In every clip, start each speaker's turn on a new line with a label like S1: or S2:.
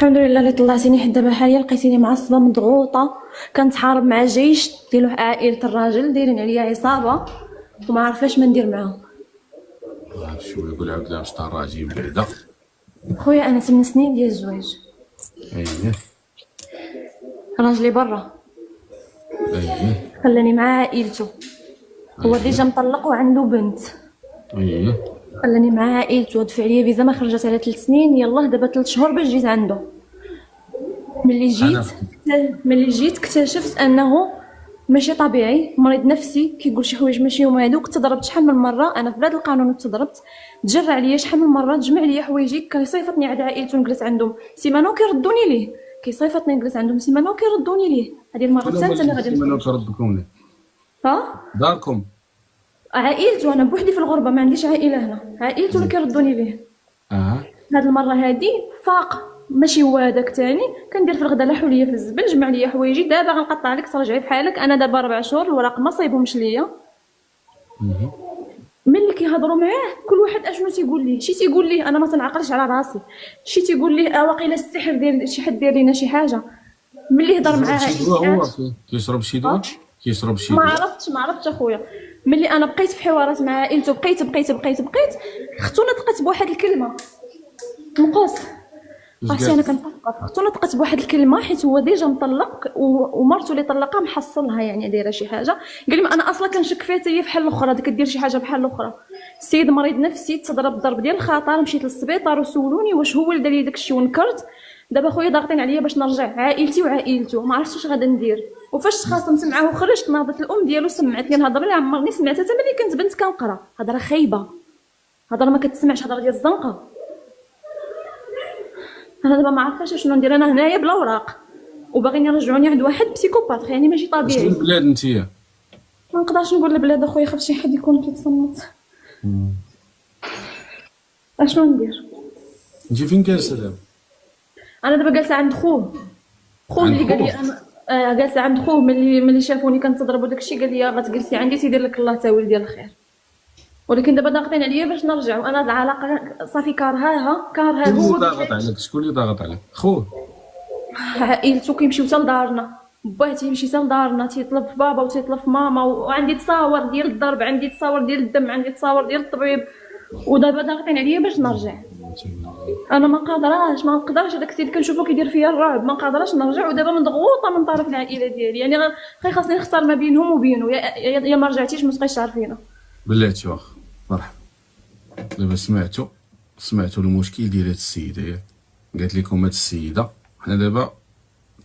S1: الحمد لله اللي طلعتيني حتى دابا حاليا لقيتيني معصبه مضغوطه. كنتحارب مع جيش ديالو عائله الراجل دايرين عليا عصابه وما عارفاش ما ندير معاهم.
S2: شو يقول عبد الله باش راجي بعدا.
S1: خويا انا 8 سنين ديال الزواج.
S2: اييه
S1: راجلي برا
S2: اييه
S1: خلاني مع عائلته. هو ديجا مطلق وعنده بنت.
S2: اييه
S1: خلاني مع عائلته ودفع ليا فيزا ما خرجت على 3 سنين. يلاه دابا 3 شهور باش جيت عنده. ملي جيت اكتشفت انه ماشي طبيعي، مريض نفسي كيقول شي حوايج ماشي هما هادوك. تضربت شحال من مره انا في بلاد القانون وتضربت. تجرع عليا شحال من مره، تجمع ليا حوايجي، كيصيفطني عند عائلته نجلس عندهم سيمانه وكيردوني ليه. كيصيفطني نجلس عندهم سيمانه وكيردوني ليه. هذه المره الثالثه اللي غادي
S2: نخرج. كردكم ليه
S1: ها
S2: داركم؟
S1: عائلته. انا بوحدي في الغربه، ما عنديش عائله هنا. عائلته اللي كيردوني ليه. هاد المره هادي فاق ماشي هو هذاك تاني. كندير في الغدا لحوليه في الزبل، جمع ليا حوايجي. دابا غنقطع لك ترجعي بحالك. انا دابا 4 شهور الوراق ما صايبهمش ليا. ملي كيهضروا معاه كل واحد اشنو تيقول ليه. شي تيقول ليه انا ما تنعقلش على راسي، شي تيقول ليه واقيلا السحر ديال شي حد داير لينا شي حاجه. ملي هضر معاه
S2: هو كيشرب شي دواء. كيشرب شي دواء.
S1: ما عرفتش اخويا. ملي انا بقيت في حوارات مع عائلته بقيت اختو نطقت بواحد الكلمه نقص. عرفتي انا كنفكر اختو نطقت بواحد الكلمه حيت هو ديجا مطلق ومرته اللي طلقها محصلها، يعني دايره شي حاجه. قال لي انا اصلا كنشك فيها حتى هي بحال الاخرى، كدير شي حاجه بحال الاخرى. السيد مريض نفسي تضرب ضرب ديال الخطر. مشيت للسبيطار وسولوني واش هو اللي دار لي داكشي ونكرت. دابا خويا ضاغطين عليا باش نرجع عائلتي وعائلته. ما عرفتش اش غادا ندير. وفاش تخاصمت معاه وخرجت ناضت الام ديالو سمعت لي نهضر لي. عمرني سمعتها حتى ملي كنت بنت كنقرا. هضره خايبه، هضره ما كتسمعش، هضره ديال الزنقه. انا دابا ما عرفاش شنو ندير. انا هنايا بلا اوراق وباغيين يرجعوني عند واحد بسيكوباث، يعني ماشي طبيعي.
S2: شنو البلاد نتيا؟
S1: ما نقدرش نقول البلاد اخويا، خاف شي حد يكون كيتصنت. اشنو ندير؟
S2: انت فين جالسه دابا؟
S1: انا دابا جالسه عند خوه اللي قال لي انا جالسه عند خوه. ملي شافوني كنتضرب وداكشي قال لي غتجلسي عندي تيدير لك الله تا ولدي الخير. ولكن دابا ضاغطين عليا باش نرجع، وانا العلاقه صافي كارهاها. هو
S2: ضاغط عليك؟ شكون اللي ضاغط عليك؟ خوه؟
S1: عائلته كيمشيو حتى لدارنا. باه تيمشي حتى لدارنا تيطلب في بابا وتيطلب في ماما. وعندي تصاور ديال الضرب، عندي تصاور ديال الدم، عندي تصاور ديال الطبيب. ودابا ضاغطين عليا باش نرجع. انا ما نقدرش داك السيد كنشوفو كيدير فيا الرعب. ما قادراش نرجع. ودابا مضغوطه من طرف العائله ديالي، يعني غير خاصني نختار ما بينهم وبينه. يا ما رجعتيش ما تبقايش تعرفينا.
S2: بلاتي واخا مرحبا. دابا سمعتوا المشكل ديال هاد السيده ياك؟ قالت لكم هاد السيده حنا دابا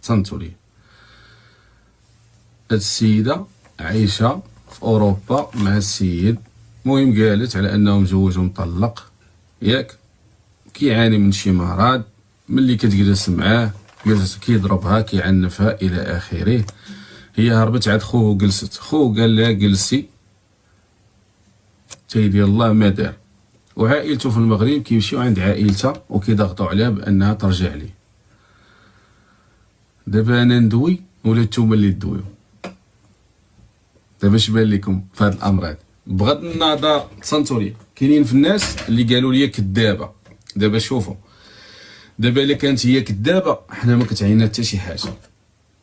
S2: تصنتوا ليه. هاد السيده عايشه في اوروبا مع السيد. المهم قالت على انه مزوج ومطلق ياك، كيعاني من شي مرض. ملي كتجلس معاه كيضربها كيعنفها الى اخره. هي هربت عند خوه وجلست. خوه قال لها جلسي تيدير الله ما دار. وعائلته في المغرب كيمشيو عند عائلتها وكيضغطوا عليها بانها ترجع ليه. دابا انا ندوي ولا نتوما اللي تدويو؟ دابا اش بان لكم في هاد الامراض؟ بغض النظر تصنتوا لي، كاينين في الناس اللي قالوا لي كذابه. دابا شوفوا، دابا الا كانت هي كذابه حنا ما كتعنينا حتى شي حاجه،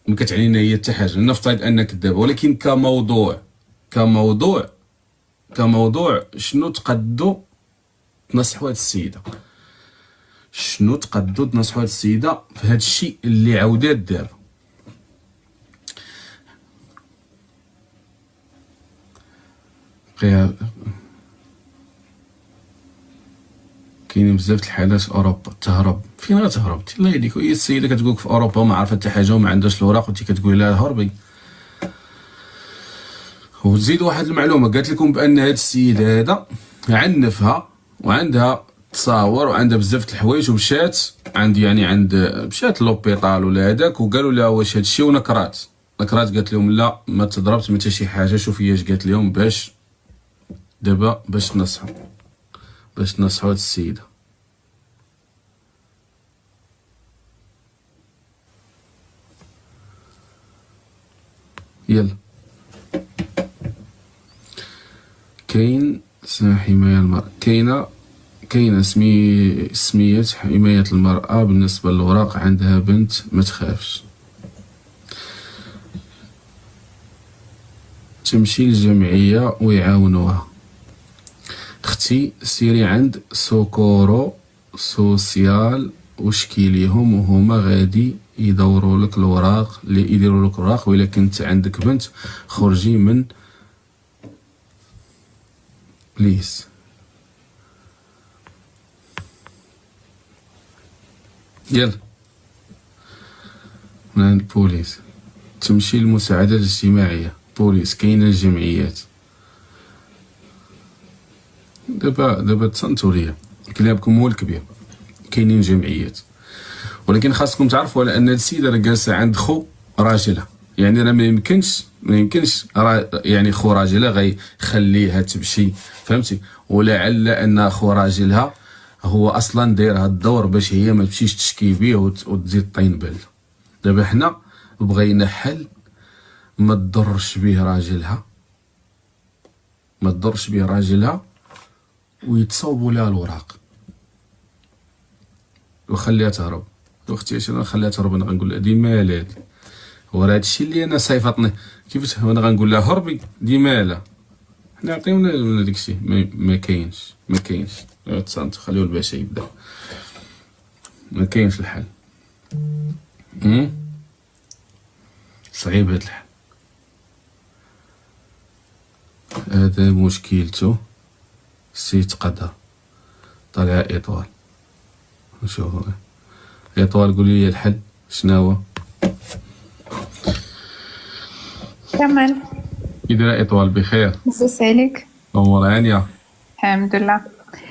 S2: ما كتعنينا هي حتى حاجه. نفترض انها كذابه، ولكن كموضوع شنو تقدو تنصحوا هاد السيده؟ شنو تقدو تنصحوا هاد السيده في هاد الشيء اللي عاودات دابا؟ كاينين بزاف د الحالات في اوروبا. تهرب فين غتهرب؟ الله يهديك. هي السيده كتقولك في اوروبا وما عارفه حتى حاجه وما عندهاش الوراق، وانت كتقولي لها هربي. وتزيد واحد المعلومه، قالت لكم بان هاد السيد هذا عنفها وعندها تصاور وعندها بزاف د الحوايج، ومشات مشات لوبيطال ولا هذاك، وقالوا لها واش هادشي ونكرات. قالت لهم لا ما تضربت ما حتى شي حاجه. شوفي اش قالت لهم باش دابا باش تنصحوا هاد السيده. يلا كاين حمايه المرأة. كاينه سمية حماية المرأة بالنسبة للوراق، عندها بنت ما تخافش. تمشي للجمعية ويعاونوها. اختي سيري عند سوكورو سوسيال وشكي ليهم وهما غادي يدوروا لك الوراق اللي يديروا لك الوراق. وإلا كنت عندك بنت خرجي من بليز. يلا من عند البوليس. تمشي للمساعدة الاجتماعية بوليس. كاينة الجمعيات دابا تصنتوا ليا كلامكم هو الكبير. كاينين جمعيات، ولكن خاصكم تعرفوا على ان هاد السيده راه جالسه عند خو راجلها. يعني راه ما يمكنش يعني خو راجلها غيخليها تمشي، فهمتي؟ ولعل ان خو راجلها هو اصلا داير هاد الدور باش هي ما تمشيش تشكي بيه وتزيد طين بال. دابا حنا بغينا حل ما تضرش به راجلها، ويتصاوبوا لها الوراق وخليها تهرب. اختي اش انا خليها تهرب؟ انا غنقول لها ديما لا هادي وراه هادشي اللي انا صيفطني. كيفاش انا غنقول لها هربي؟ ديما لا. حنا عطيونا داكشي ما كاينش تصنت. خليو الباشا يبدا. ما كاينش الحل. صعيب هاد الحل. هذا مشكلته سيت قدر. طلع اطوال نشوفو اطوال. قولي لي الحل شنو هو؟
S3: كمل.
S2: كي دايره اطوال؟ بخير
S3: لاباس عليك؟
S2: امور هانيه
S3: الحمد لله.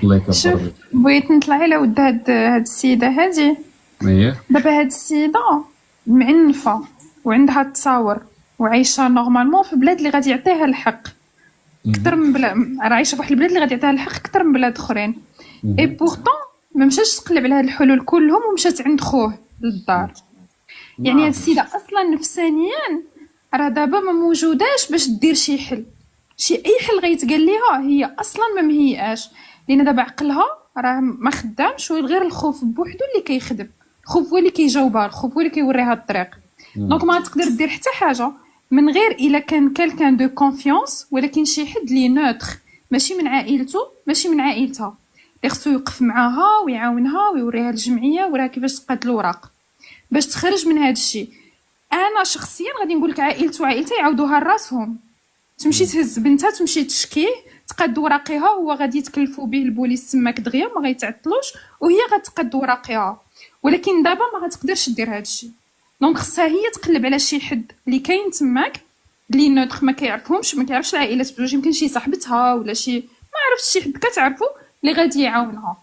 S2: الله يكبر
S3: شوف
S2: بك.
S3: بغيت نطلع على ود هاد السيده هادي.
S2: اييه
S3: دابا هاد السيده معنفه وعندها تصاور وعايشه نورمالمون في بلاد اللي غادي يعطيها الحق اكثر من بلاد. راه عايشه في واحد البلاد اللي غادي يعطيها الحق اكثر من بلاد اخرين. اي بورطون ما مشاش تقلب على هاد الحلول كلهم ومشات عند خوه للدار. يعني هاد السيده اصلا نفسانيا راه دابا ما موجوداش باش دير شي حل. اي حل غيتقال ليها هي اصلا ما مهيئاش، لان دابا عقلها راه ما خدامش غير الخوف بوحدو اللي كيخدم. الخوف هو اللي كيجاوبها، الخوف هو اللي كيوريها الطريق. دونك ما تقدر دير حتى حاجه من غير الا كان كالكان دو كونفيونس، ولكن شي حد لي نوتر، ماشي من عائلته ماشي من عائلتها، اللي خصو يوقف معاها ويعاونها ويوريها الجمعيه وراها كيفاش تقاد الوراق باش تخرج من هذا الشيء. انا شخصيا غادي نقول لك عائلته وعائلتها يعاودوها لراسهم. تمشي تهز بنتها تمشي تشكيه تقاد وراقيها، هو غادي يتكلفوا به البوليس تماك دغيا ما غيتعطلوش، وهي غتقاد وراقيها. ولكن دابا ما غتقدرش دير هذا الشيء. دونك خصها هي تقلب على شي حد اللي كاين تماك اللي نوتر ما كيعرفهمش، ما كيعرفش العائلات بجوج، يمكن شي صاحبتها ولا شي ما عرفتش شي حد كتعرفو اللي غادي يعاونها.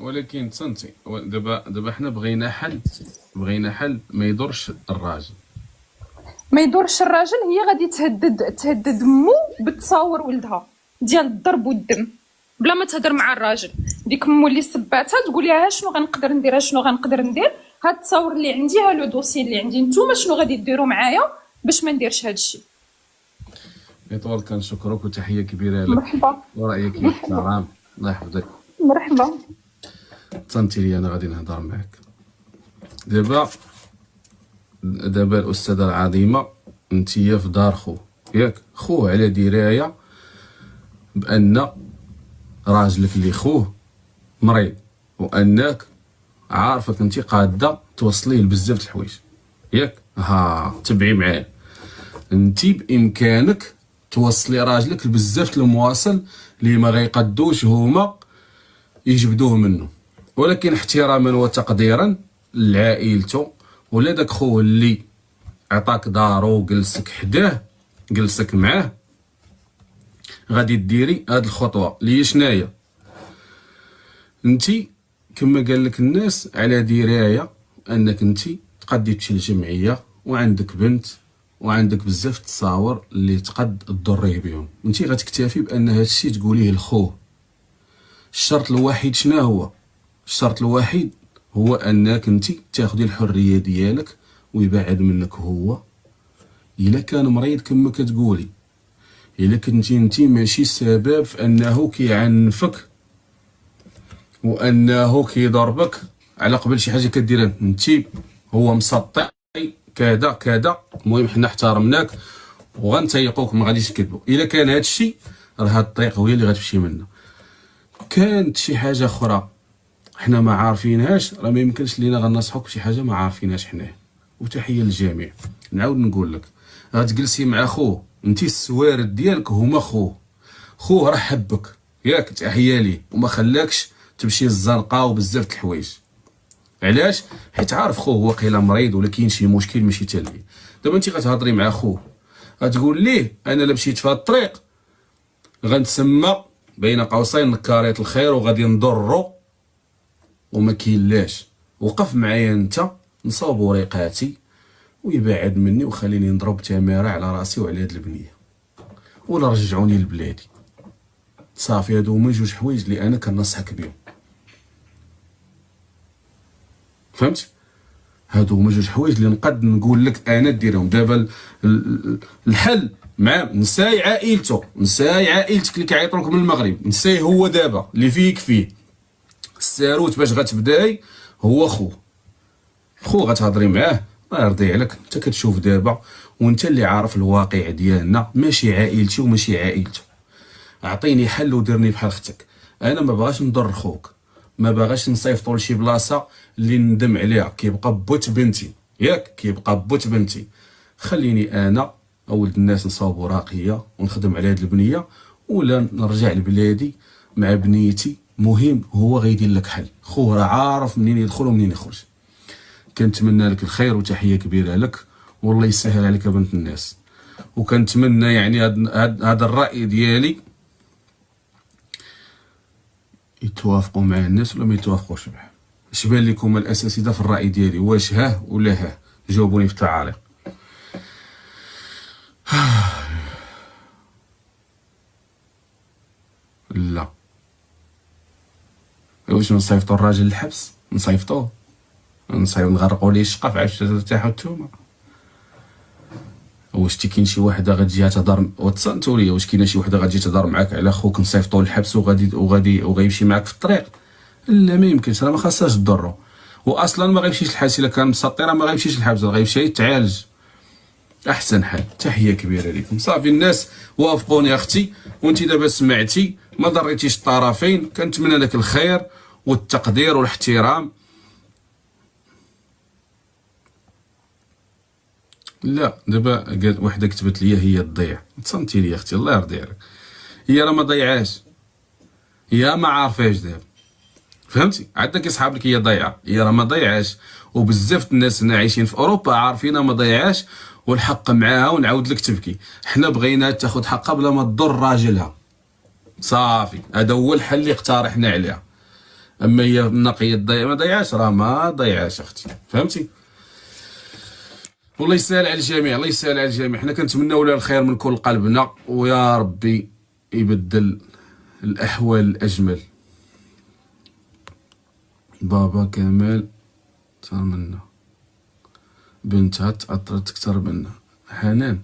S2: ولكن تصنتي دابا حنا بغينا حل ما يضرش الراجل.
S3: ما يدورش الراجل. هي غادي تهدد مو بالتصاور ولدها ديال الضرب والدم بلا ما تهضر مع الراجل. ديك مو اللي سباتها تقول لها شنو غنقدر ندير، هاد التصاور اللي عندي، ها لو دوسي اللي عندي، نتوما شنو غادي ديروا معايا باش ما نديرش هاد الشيء.
S2: اطوال كنشكرك وتحيه كبيره لك.
S3: مرحبا.
S2: ورايك محترم الله يحفظك.
S3: مرحبا.
S2: تصنتي لي انا غادي نهضر معك دابا الاستاذه العظيمه. انتيا في دار ياك خوه على درايه بان راجلك اللي خوه مريض، وانك عارفك انت قاده توصليه بزاف د الحوايج ياك. تبعي معايا. انت بامكانك توصلي راجلك بزاف المواصل اللي ما غيقدوش هما يجبدوه منه، ولكن احتراما وتقديرا لعائلته ولا داك خوه اللي عطاك دارو وجلسك حداه جلسك معاه، غادي ديري هاد الخطوه اللي هي شناهي. انتي كما قال لك الناس على درايه انك انتي تقدي تمشي للجمعيه وعندك بنت وعندك بزاف تصاور اللي تقد تضريه بهم، انتي غتكتفي بان هاد الشيء تقوليه لخوه. الشرط الوحيد شنو هو؟ الشرط الوحيد هو انك انتي تاخدي الحريه ديالك ويبعد منك هو. الا كان مريض كما كتقولي، الا كنتي انتي ماشي سبب في انه كيعنفك وانه كيضربك على قبل شي حاجه كديرها انت، هو مسطي كذا كذا. المهم حنا احترمناك وغنتيقوك، ما غاديش تكذبوا. الا كان هذا الشيء راه هاد الطريق هي اللي غتمشي منها. كانت شي حاجه اخرى حنا ما عارفينهاش، راه ما يمكنش لينا غنصحوك بشي حاجه ما عارفينهاش حنايا. وتحيه للجميع. نعاود نقول لك، غتجلسي مع خوه، انت السوارد ديالك هما خوه، خوه راه حبك ياك، تحيه ليه وما خلاكش تمشي للزنقه وبزاف د الحوايج. علاش؟ حيت عارف خوه هو قيله مريض ولا كاين شي مشكل ماشي حتى ليه. دابا انت غتهضري مع خوه غتقول ليه انا لا مشيت في هاد الطريق غنتسمى بين قوسين نكاريت الخير وغادي نضرو وما كاينلاش. وقف معايا انت نصاوب وريقاتي ويبعد مني وخليني نضرب تماره على راسي وعلى هاد البنيه، ولا رجعوني لبلادي. صافي، هادو هما جوج حوايج اللي انا كنصحك بهم. فهمت؟ هادو هما جوج حوايج اللي نقد نقول لك انا ديرهم. دابا الحل مع نساي عائلته، نساي عائلتك اللي كيعيطوا لك من المغرب، نساي هو دابا اللي فيك فيه الساروت باش غتبداي هو خو غتهضري معاه الله يرضي عليك. انت كتشوف دابا وانت اللي عارف الواقع ديالنا، ماشي عائلتي وماشي عائلته. اعطيني حل وديرني بحال اختك. انا ما بغاش نضر خوك، ما باغاش نصيفطو لشي بلاصه اللي ندم عليها. كيبقى بوت بنتي ياك، كيبقى بوت بنتي. خليني انا اولد الناس نصاوب وراقيه ونخدم على هاد البنيه، ولا نرجع لبلادي مع بنيتي. مهم هو غيدير لك حل. خوه راه عارف منين يدخل ومنين يخرج. كنتمنى لك الخير وتحيه كبيره لك، والله يسهل عليك بنت الناس. وكنتمنى يعني هذا الراي ديالي يتوافقوا مع الناس ولا ما يتوافقوش معاه. اش بان لكم الاساسي في الراي ديالي؟ واش ها ولا ها؟ جاوبوني في التعاليق. لا، واش نصيفطوا الراجل للحبس؟ نصيفطوه نغرقوا ليه الشقه في عفشه ترتاحوا نتوما؟ واش كاين شي وحده غتجي تهضر وتصنتوا لي؟ واش كاينه شي وحده غتجي تهضر معاك على خوك نصيفطوه للحبس وغيمشي معاك في الطريق؟ لا ما يمكنش، راه ما خاصهاش تضرو. واصلا ما غيمشيش للحبس الا كان مسطي، راه ما غيمشيش للحبس، راه غيمشي يتعالج. احسن حل. تحيه كبيره لكم. صافي الناس وافقوني اختي، وانت دابا سمعتي ما ضريتيش الطرفين. كنتمنى لك الخير والتقدير والاحترام. لا دابا وحده كتبت لي هي تضيع، تصنتي لي اختي الله يرضي عليك. هي راه ما ضيعاش، هي ما عارفاش دابا. فهمتي؟ عندك كيصحاب لك هي ضيعه، هي راه ما ضيعاش. وبزاف الناس هنا عايشين في اوروبا عارفينها ما ضيعاش، والحق معاها. ونعاود لك تبكي، حنا بغينا تاخذ حقها بلا ما تضر راجلها. صافي، هذا هو الحل اللي اقترحنا عليها. اما هي نقيه ضيع ما ضيعاش، راه ما ضيعاش اختي. فهمتي؟ والله يسهل على الجميع، الله يسهل على الجميع. حنا كنتمناو لها الخير من كل قلبنا، ويا ربي يبدل الاحوال الاجمل. بابا كمال صار منا، بنتها تأثرت اكثر منا. حنان،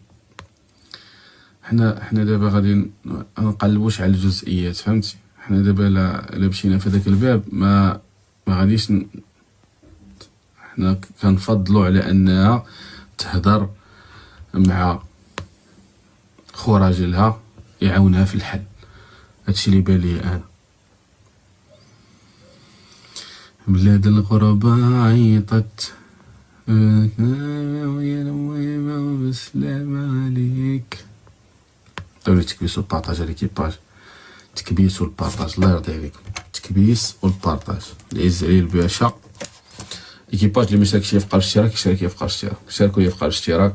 S2: حنا دابا غادي نقلبوش على الجزئيات. فهمتي؟ حنا دابا لا مشينا في هذاك الباب ما غاديش حنا كنفضلوا على انها تهضر مع خو راجلها يعاونها في الحل. هادشي اللي بان لي انا. بلاد الغربة عيطت بالسلامة عليك. داولي تكبيس والبارطاج على ليكيباج، تكبيس والبارطاج الله يرضي عليكم. تكبيس والبارطاج العز عليه الباشا. ليكيباج اللي مشاركش يفقر الاشتراك يشارك يفقر الاشتراك، شاركوا يفقر الاشتراك.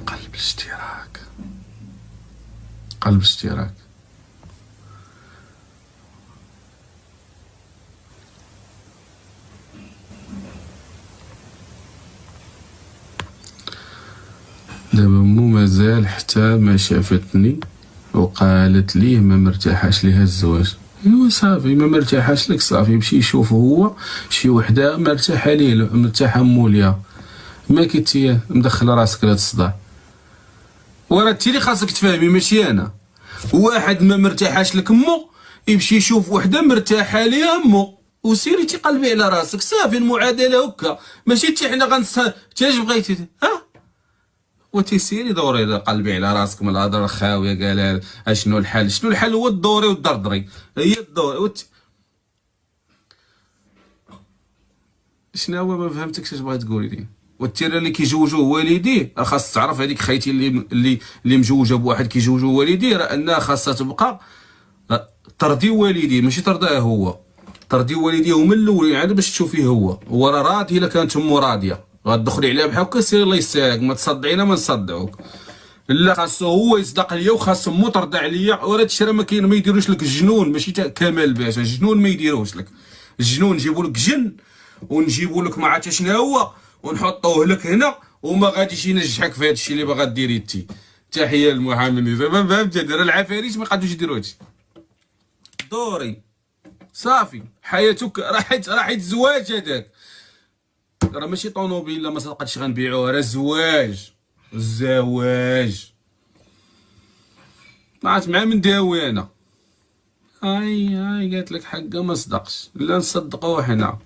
S2: قلب الاشتراك، قلب الاشتراك. دابا مو مازال حتى ما شافتني وقالت ليه ما مرتاحاش ليها الزواج. ايوا صافي، ما مرتاحاش لك صافي، يمشي يشوف هو شي وحده مرتاحه ليه، مرتاحه موليها. ما كنتي مدخل راسك لهاد الصداع، وراه انت اللي خاصك تفهمي ماشي انا. واحد ما مرتاحاش لك مو يمشي يشوف وحده مرتاحه ليها امو وسيري تقلبي على راسك صافي. المعادله هكا، ماشي حتى حنا تاش بغيتي ها وتيسيري دوري قلبي على راسك من الهضره الخاويه. قال اشنو الحل؟ شنو الحل؟ هو الدوري والدردري، هي الدوري شنو هو؟ ما فهمتكش اش بغيت تقولي لي. والتيرا اللي كيجوجوه والديه راه خاص تعرف هذيك خيتي اللي مجوجه بواحد كيجوجوه والديه، راه انها خاصها تبقى ترضي والديه ماشي ترضاه هو. ترضي والديه من الاول عاد باش تشوفيه هو راه راضي. الا كانت امو راضيه غتدخلي عليها بحال هكا سير الله يسالك ما تصدعينا ما نصدعوك. لا خاصو هو يصدق ليا وخاص امو ترضى عليا. وراه هادشي راه ما كاين ما يديروش لك الجنون ماشي كمال باشا. الجنون ما يديروش لك. الجنون نجيبوا لك جن ونجيبوا لك ما عرفتش شنو هو ونحطوه لك هنا وما غاديش ينجحك في هادشي اللي باغا ديري انتي. تحيه للمحامي ما فهمتش. راه العفاريت ما قادوش يديروا هادشي. دوري صافي حياتك راحت الزواج هذاك راه ماشي طونوبيل ما صدقتش غنبيعوها، راه الزواج ما عرفت مع من داوي انا. هاي قالت لك حقه ما صدقش. لا نصدقوه حنا.